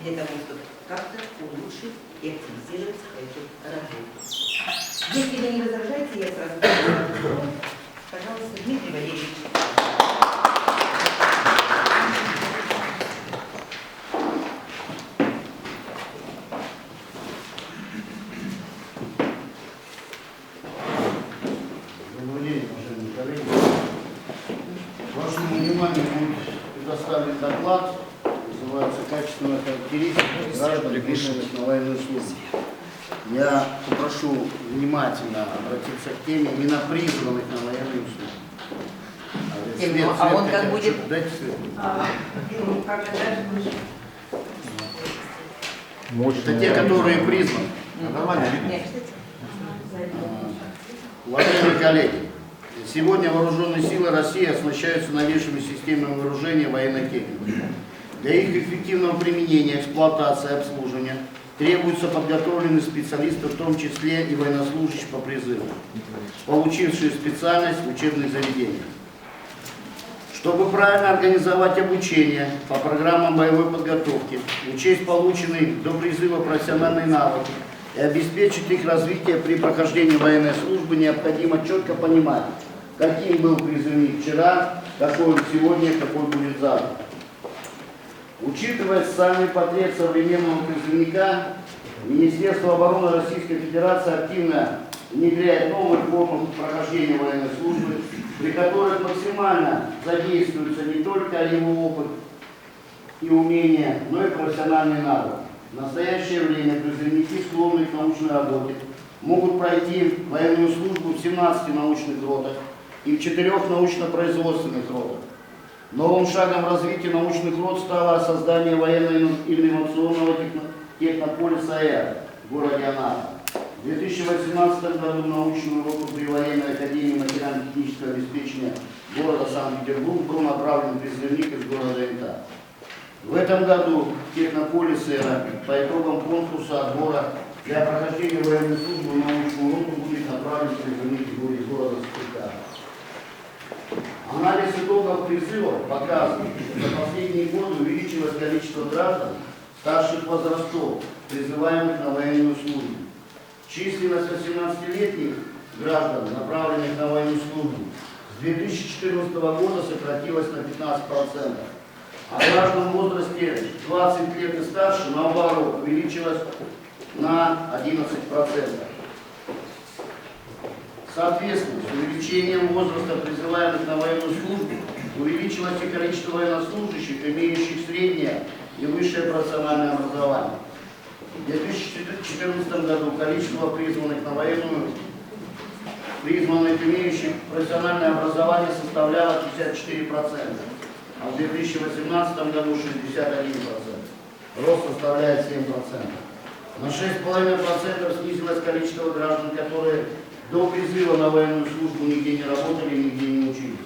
для того, чтобы как-то улучшить и активизировать эту работу. Если вы не возражаете, я сразу говорю, пожалуйста, Дмитрий Валерьевич. Добрый день, уважаемые коллеги. Вашему вниманию будет предоставлен доклад, называется «Качественная характеристика граждан, выпущенных на военную службу». Я попрошу внимательно обратиться к теме именно призванных на военную службу. А он как будет? Дайте свет. Это те, которые призваны. Нормально видно? Уважаемые коллеги, сегодня вооруженные силы России оснащаются новейшими системами вооружения и военной техники. Для их эффективного применения, эксплуатации и обслуживания требуются подготовленные специалисты, в том числе и военнослужащие по призыву, получившие специальность в учебных заведениях. Чтобы правильно организовать обучение по программам боевой подготовки, учесть полученные до призыва профессиональные навыки и обеспечить их развитие при прохождении военной службы, необходимо четко понимать, каким был призывник вчера, какой он сегодня, какой будет завтра. Учитывая социальный портрет современного призывника, Министерство обороны Российской Федерации активно внедряет новые формы прохождения военной службы, при которых максимально задействуется не только его опыт и умения, но и профессиональный навык. В настоящее время призывники, склонные к научной работе, могут пройти военную службу в 17 научных ротах и в 4 научно-производственных ротах. Новым шагом развития научных рот стало создание военно-инновационного технополиса АЭР в городе Анапа. В 2018 году научную роту при военной академии материально-технического обеспечения города Санкт-Петербург был направлен призывник из города Инта. В этом году в технополис АЭР по итогам конкурса отбора для прохождения военной службы в научную роту будет направлен призывник из города Спирка. Анализ итогов призывов показывает, что за последние годы увеличилось количество граждан старших возрастов, призываемых на военную службу. Численность 18-летних граждан, направленных на военную службу, с 2014 года сократилась на 15%, а граждан в возрасте 20 лет и старше, наоборот, увеличилась на 11%. Соответственно, с увеличением возраста призываемых на военную службу увеличилось и количество военнослужащих, имеющих среднее и высшее профессиональное образование. В 2014 году количество призванных на военную, имеющих профессиональное образование составляло 54%, а в 2018 году 61%. Рост составляет 7%. На 6,5% снизилось количество граждан, которые до призыва на военную службу нигде не работали, нигде не учились.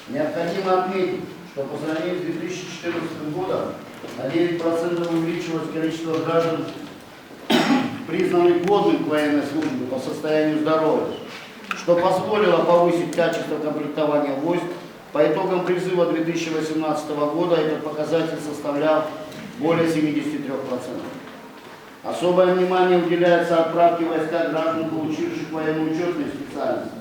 Необходимо отметить, что по сравнению с 2014 годом на 9% увеличилось количество граждан, признанных годным к военной службе по состоянию здоровья, что позволило повысить качество комплектования войск. По итогам призыва 2018 года этот показатель составлял более 73%. Особое внимание уделяется отправке войска граждан, получивших военную учетную специальность.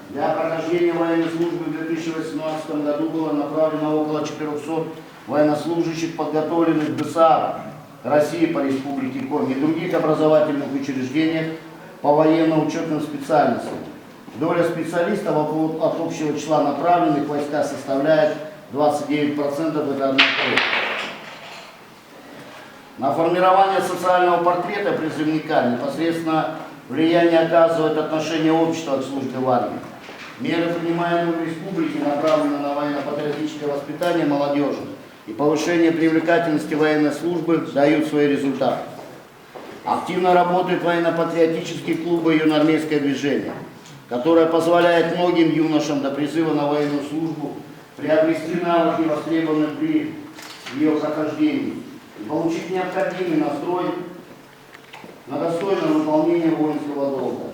Для прохождения военной службы в 2018 году было направлено около 400 военнослужащих, подготовленных в ДСААФ России по Республике Коми и других образовательных учреждениях по военно-учетным специальностям. Доля специалистов от общего числа направленных в войска составляет 29%, это одна треть. На формирование социального портрета призывника непосредственно влияние оказывает отношение общества к службе в армии. Меры, принимаемые в республике, направлены на военно-патриотическое воспитание молодежи и повышение привлекательности военной службы, дают свои результаты. Активно работают военно-патриотические клубы и юноармейское движение, которое позволяет многим юношам до призыва на военную службу приобрести навыки, востребованные при ее прохождении, и получить необходимый настрой на достойное выполнение воинского долга.